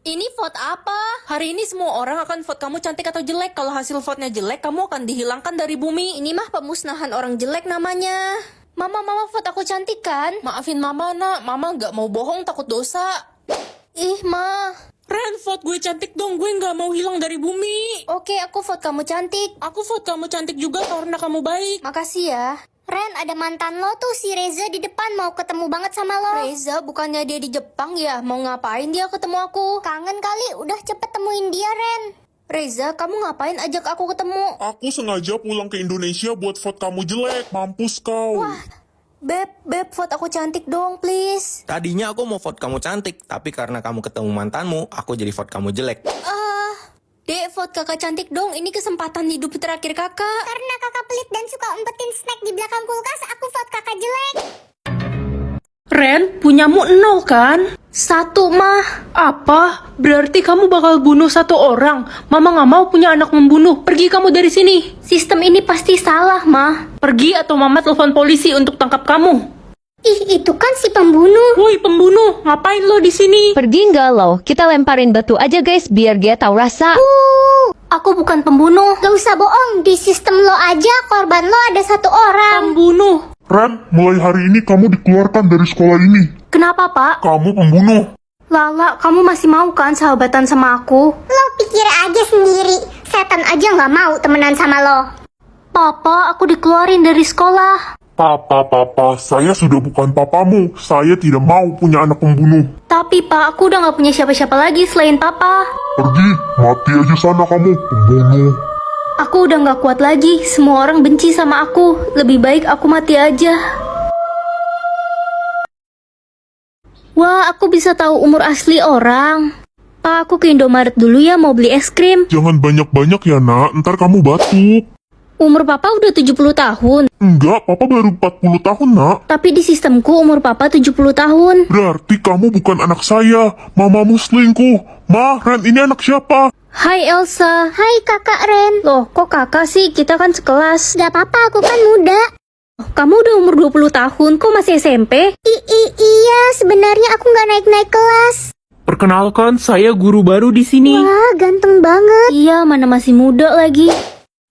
Ini vote apa? Hari ini semua orang akan vote kamu cantik atau jelek. Kalau hasil vote-nya jelek, kamu akan dihilangkan dari bumi. Ini mah pemusnahan orang jelek namanya. Mama vote aku cantik kan? Maafin Mama, nak. Mama nggak mau bohong, takut dosa. Ih, Ma. Ren, vote gue cantik dong. Gue nggak mau hilang dari bumi. Oke, aku vote kamu cantik. Aku vote kamu cantik juga karena kamu baik. Makasih ya. Ren, ada mantan lo tuh, si Reza di depan mau ketemu banget sama lo. Reza, bukannya dia di Jepang ya? Mau ngapain dia ketemu aku? Kangen kali, udah cepet temuin dia, Ren. Reza, kamu ngapain ajak aku ketemu? Aku sengaja pulang ke Indonesia buat vote kamu jelek. Mampus kau. Wah, Beb, vote aku cantik dong, please. Tadinya aku mau vote kamu cantik, tapi karena kamu ketemu mantanmu, aku jadi vote kamu jelek. Dek, vote kakak cantik dong. Ini kesempatan hidup terakhir kakak. Karena kakak pelit dan suka umpetin snack di belakang kulkas, aku vote kakak jelek. Ren, punyamu 0 kan? 1, Mah. Apa? Berarti kamu bakal bunuh 1 orang. Mama nggak mau punya anak membunuh. Pergi kamu dari sini. Sistem ini pasti salah, Mah. Pergi atau Mama telepon polisi untuk tangkap kamu. Ih, itu kan si pembunuh. Woi pembunuh, ngapain lo di sini? Pergi nggak lo? Kita lemparin batu aja guys, biar dia tahu rasa. Aku bukan pembunuh. Gak usah bohong, di sistem lo aja korban lo ada 1 orang. Pembunuh. Ren, mulai hari ini kamu dikeluarkan dari sekolah ini. Kenapa, Pak? Kamu pembunuh. Lala, kamu masih mau kan sahabatan sama aku? Lo pikir aja sendiri, setan aja nggak mau temenan sama lo. Papa, aku dikeluarin dari sekolah. Papa, saya sudah bukan papamu. Saya tidak mau punya anak pembunuh. Tapi, Pak, aku udah gak punya siapa-siapa lagi selain Papa. Pergi, mati aja sana kamu, pembunuh. Aku udah gak kuat lagi. Semua orang benci sama aku. Lebih baik aku mati aja. Wah, aku bisa tahu umur asli orang. Pak, aku ke Indomaret dulu ya, mau beli es krim. Jangan banyak-banyak ya nak, ntar kamu batuk. Umur Papa udah 70 tahun. Enggak, papa baru 40 tahun nak. Tapi di sistemku umur Papa 70 tahun. Berarti kamu bukan anak saya. Mamamu selingkuh. Ma, Ren ini anak siapa? Hai Elsa. Hai kakak Ren. Loh, kok kakak sih? Kita kan sekelas. Gak apa-apa, aku kan muda. Kamu udah umur 20 tahun, kok masih SMP? Iya, sebenarnya aku nggak naik-naik kelas. Perkenalkan, saya guru baru di sini. Wah, ganteng banget. Iya, mana masih muda lagi.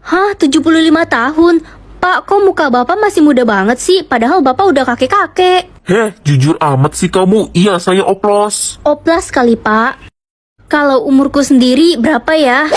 Hah, 75 tahun? Pak, kok muka Bapak masih muda banget sih? Padahal Bapak udah kakek-kakek. Heh, jujur amat sih kamu. Iya, saya oplos. Oplas kali, Pak. Kalau umurku sendiri berapa ya?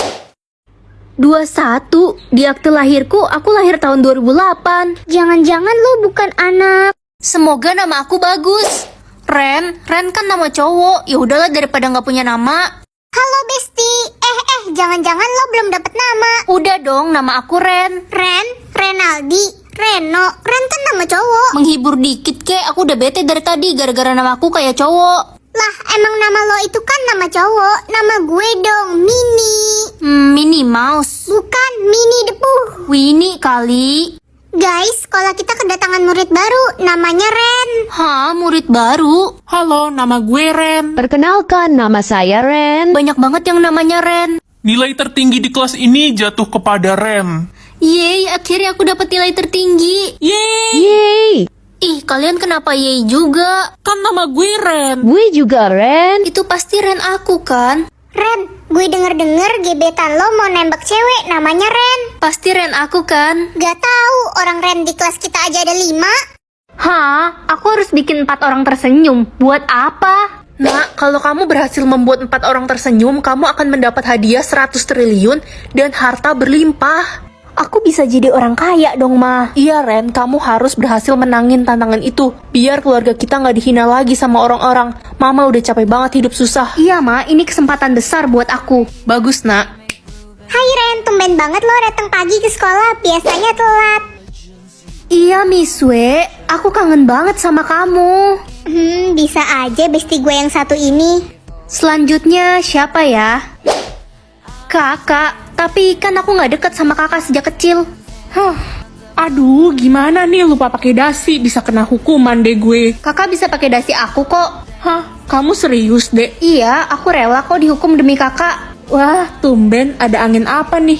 21. Di akte lahirku, aku lahir tahun 2008. Jangan-jangan lo bukan anak. Semoga nama aku bagus. Ren kan nama cowok. Ya udahlah daripada nggak punya nama. Halo Besti. Jangan-jangan lo belum dapet nama. Udah dong, nama aku Ren. Ren, Renaldi, Reno. Ren kan nama cowok. Menghibur dikit kek, aku udah bete dari tadi gara-gara nama aku kayak cowok. Lah, emang nama lo itu kan nama cowok. Nama gue dong, Mini. Minnie Mouse. Bukan, Mini Depuh. Winnie kali. Guys, sekolah kita kedatangan murid baru. Namanya Ren. Hah, murid baru? Halo, nama gue Ren. Perkenalkan, nama saya Ren. Banyak banget yang namanya Ren. Nilai tertinggi di kelas ini jatuh kepada Ren. Yeay, akhirnya aku dapat nilai tertinggi. Yeay, Yeay, Ih, kalian kenapa yeay juga? kan nama gue Ren. gue juga Ren. Itu pasti Ren aku kan? Ren, gue denger-denger gebetan lo mau nembak cewek namanya Ren. Pasti Ren aku kan? Gak tahu, orang Ren di kelas kita aja ada 5. Hah? Aku harus bikin 4 orang tersenyum. Buat apa? Nak, kalau kamu berhasil membuat 4 orang tersenyum, kamu akan mendapat hadiah 100 triliun dan harta berlimpah. Aku bisa jadi orang kaya dong, Ma. Iya, Ren, kamu harus berhasil menangin tantangan itu. Biar keluarga kita nggak dihina lagi sama orang-orang. Mama udah capek banget hidup susah. Iya, Ma, ini kesempatan besar buat aku. Bagus, Nak. Hai Ren, tumben banget lo datang pagi ke sekolah, biasanya telat. Iya, Miswe. Aku kangen banget sama kamu. Bisa aja besti gue yang satu ini. Selanjutnya siapa ya? Kakak. Tapi kan aku nggak deket sama kakak sejak kecil. Aduh, gimana nih lupa pakai dasi, bisa kena hukuman deh gue. Kakak bisa pakai dasi aku kok. Hah, kamu serius dek? Iya, aku rela kok dihukum demi kakak. Wah, tumben ada angin apa nih?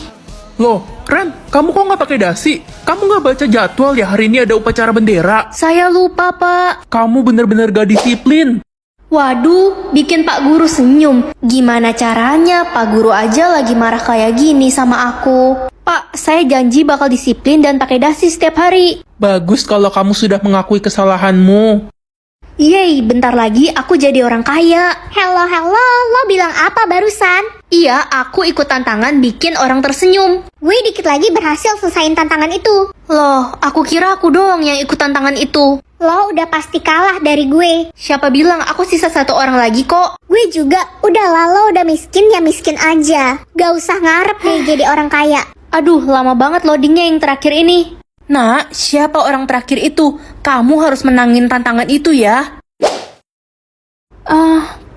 Loh, Ren, kamu kok nggak pakai dasi? Kamu nggak baca jadwal ya hari ini ada upacara bendera? Saya lupa, Pak. Kamu bener-bener gak disiplin. Waduh, bikin Pak Guru senyum. Gimana caranya Pak Guru aja lagi marah kayak gini sama aku? Pak, saya janji bakal disiplin dan pakai dasi setiap hari. Bagus kalau kamu sudah mengakui kesalahanmu. Yeay, bentar lagi aku jadi orang kaya. Hello, lo bilang apa barusan? Iya, aku ikut tantangan bikin orang tersenyum. Gue dikit lagi berhasil selesaiin tantangan itu. Loh, aku kira aku doang yang ikut tantangan itu. Lo udah pasti kalah dari gue. Siapa bilang aku sisa satu orang lagi kok? Gue juga, udahlah lo udah miskin ya miskin aja. Gak usah ngarep deh jadi orang kaya. Aduh, lama banget loadingnya yang terakhir ini. Nak, siapa orang terakhir itu? Kamu harus menangin tantangan itu ya.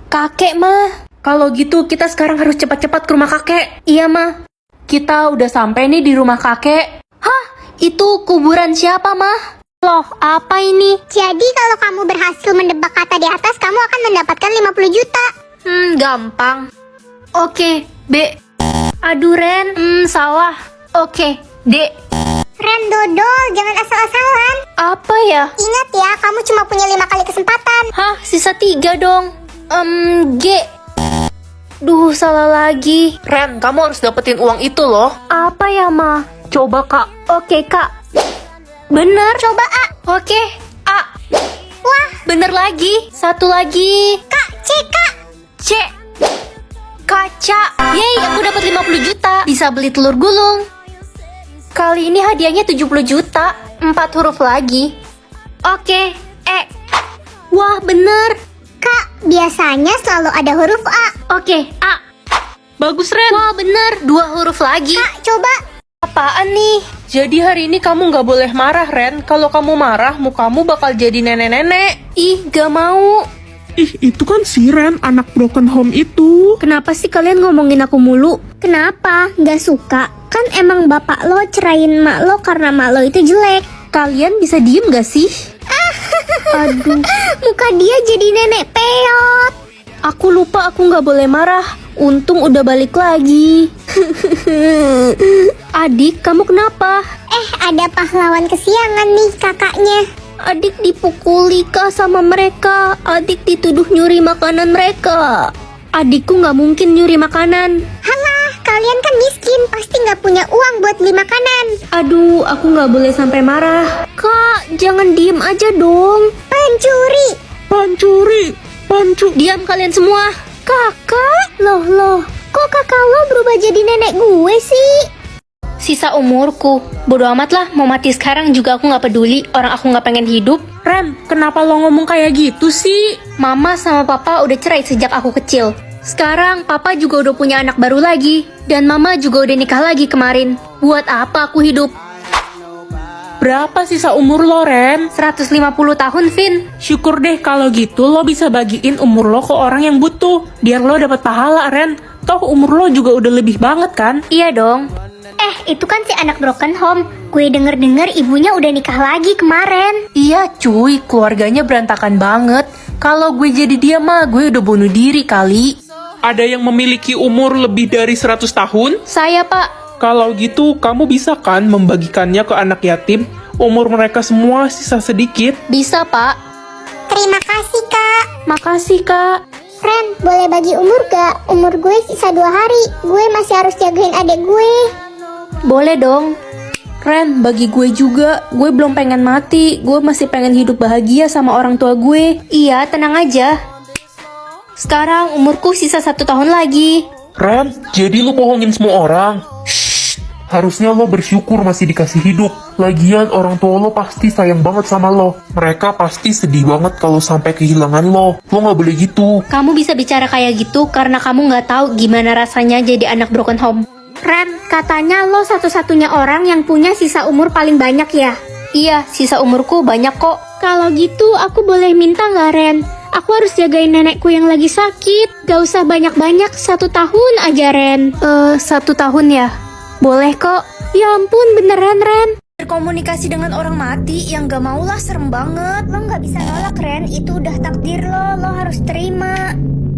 Kakek mah. Kalau gitu kita sekarang harus cepat-cepat ke rumah kakek. Iya mah. Kita udah sampai nih di rumah kakek. Hah? Itu kuburan siapa mah? Loh, apa ini? Jadi kalau kamu berhasil mendebak kata di atas, kamu akan mendapatkan 50 juta. Gampang. Oke, B. Aduh Ren, salah. Oke, D. Ren dodol, jangan asal-asalan. Apa ya? Ingat ya, kamu cuma punya 5 kali kesempatan. Hah, sisa 3 dong. G. Duh, salah lagi. Ren, kamu harus dapetin uang itu loh. Apa ya, Ma? Coba kak. Oke, Kak. Bener. Coba A. Oke, A. Wah, Bener lagi. Satu lagi. Kak, C, Kak. C. Kaca. Yeay, aku dapat 50 juta. Bisa beli telur gulung. Kali ini hadiahnya 70 juta. 4 huruf lagi. Oke, E. Wah, bener. Kak, biasanya selalu ada huruf A. Oke, A. Bagus, Ren. Wah, bener. 2 huruf lagi. Kak, coba. Apaan nih? Jadi hari ini kamu nggak boleh marah, Ren. Kalau kamu marah, mukamu bakal jadi nenek-nenek. Ih, gak mau. Ih, itu kan si Ren, anak broken home itu. Kenapa sih kalian ngomongin aku mulu? Kenapa? Gak suka? Kan emang bapak lo cerain mak lo karena mak lo itu jelek. Kalian bisa diem gak sih? Aduh, Muka dia jadi nenek peot. aku lupa aku gak boleh marah. Untung udah balik lagi. Adik, kamu kenapa? Ada pahlawan kesiangan nih kakaknya. Adik dipukuli kah sama mereka? Adik dituduh nyuri makanan mereka. Adikku gak mungkin nyuri makanan. Halah, kalian kan miskin, pasti nggak punya uang buat beli makanan. Aduh, aku gak boleh sampai marah. Kak, jangan diem aja dong. Pencuri. Pancu. Diam kalian semua. Kakak? Loh, kok kakak lo berubah jadi nenek gue sih? Sisa umurku. Bodo amat lah, mau mati sekarang juga aku gak peduli. Orang aku gak pengen hidup. Ren, kenapa lo ngomong kayak gitu sih? Mama sama papa udah cerai sejak aku kecil. Sekarang papa juga udah punya anak baru lagi. Dan mama juga udah nikah lagi kemarin. Buat apa aku hidup? Berapa sisa umur lo, Ren? 150 tahun, Vin. Syukur deh kalau gitu lo bisa bagiin umur lo ke orang yang butuh. Biar lo dapat pahala, Ren. Toh umur lo juga udah lebih banget kan? Iya dong. Itu kan si anak broken home. Gue denger-denger ibunya udah nikah lagi kemarin. Iya cuy, keluarganya berantakan banget. Kalau gue jadi dia mah, gue udah bunuh diri kali. Ada yang memiliki umur lebih dari 100 tahun? Saya, Pak. Kalau gitu, kamu bisa kan membagikannya ke anak yatim? Umur mereka semua sisa sedikit. Bisa, Pak. Terima kasih, Kak. Makasih, Kak. Ren, boleh bagi umur gak? Umur gue sisa 2 hari. Gue masih harus jagain adik gue. Boleh dong. Ren, bagi gue juga. Gue belum pengen mati. Gue masih pengen hidup bahagia sama orang tua gue. Iya, tenang aja. Sekarang umurku sisa 1 tahun lagi. Ren, jadi lu bohongin semua orang. Harusnya lo bersyukur masih dikasih hidup. Lagian orang tua lo pasti sayang banget sama lo. Mereka pasti sedih banget kalau sampai kehilangan lo. Lo gak boleh gitu. Kamu bisa bicara kayak gitu karena kamu nggak tahu gimana rasanya jadi anak broken home. Ren, katanya lo satu-satunya orang yang punya sisa umur paling banyak ya? Iya, sisa umurku banyak kok. Kalau gitu aku boleh minta nggak, Ren? Aku harus jagain nenekku yang lagi sakit. Gak usah banyak-banyak, 1 tahun aja, Ren. 1 tahun ya? Boleh kok. Ya ampun, beneran, Ren. Berkomunikasi dengan orang mati yang gak mau lah, serem banget. Lo nggak bisa nolak, Ren. Itu udah takdir lo harus terima.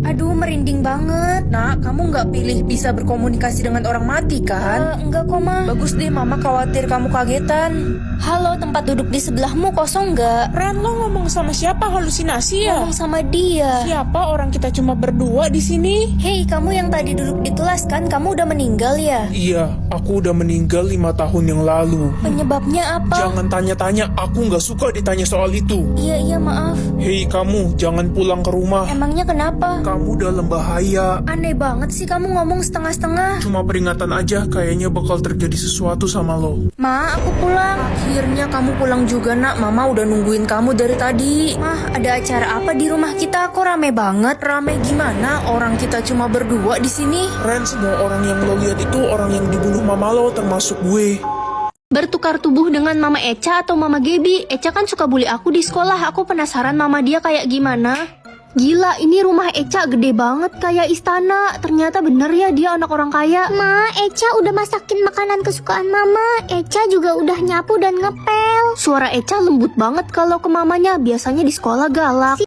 Aduh, merinding banget. Nak, kamu nggak pilih bisa berkomunikasi dengan orang mati kan? Enggak kok, Ma. Bagus deh, Mama khawatir kamu kagetan. Halo, tempat duduk di sebelahmu kosong nggak? Ren, lo ngomong sama siapa? Halusinasi ya? Ngomong sama dia. Siapa? Orang kita cuma berdua di sini. Hei, kamu yang tadi duduk di kelas kan? Kamu udah meninggal ya? Iya, aku udah meninggal 5 tahun yang lalu. Penyebabnya apa? Jangan tanya-tanya, aku nggak suka ditanya soal itu. Iya, maaf. Hei kamu, jangan pulang ke rumah. Emangnya kenapa? Kamu dalam bahaya. Aneh banget sih kamu ngomong setengah-setengah. Cuma peringatan aja, kayaknya bakal terjadi sesuatu sama lo. Ma, aku pulang. Akhirnya kamu pulang juga, Nak. Mama udah nungguin kamu dari tadi. Mah, ada acara apa di rumah kita? Kok rame banget? Rame gimana? Orang kita cuma berdua di sini. Ren, semua orang yang lo lihat itu orang yang dibunuh mama lo, termasuk gue. Bertukar tubuh dengan Mama Echa atau Mama Gaby. Echa kan suka bully aku di sekolah. Aku penasaran mama dia kayak gimana. Gila, ini rumah Echa gede banget kayak istana. Ternyata bener ya dia anak orang kaya. Ma, Echa udah masakin makanan kesukaan Mama. Echa juga udah nyapu dan ngepel. Suara Echa lembut banget kalau ke mamanya. Biasanya di sekolah galak.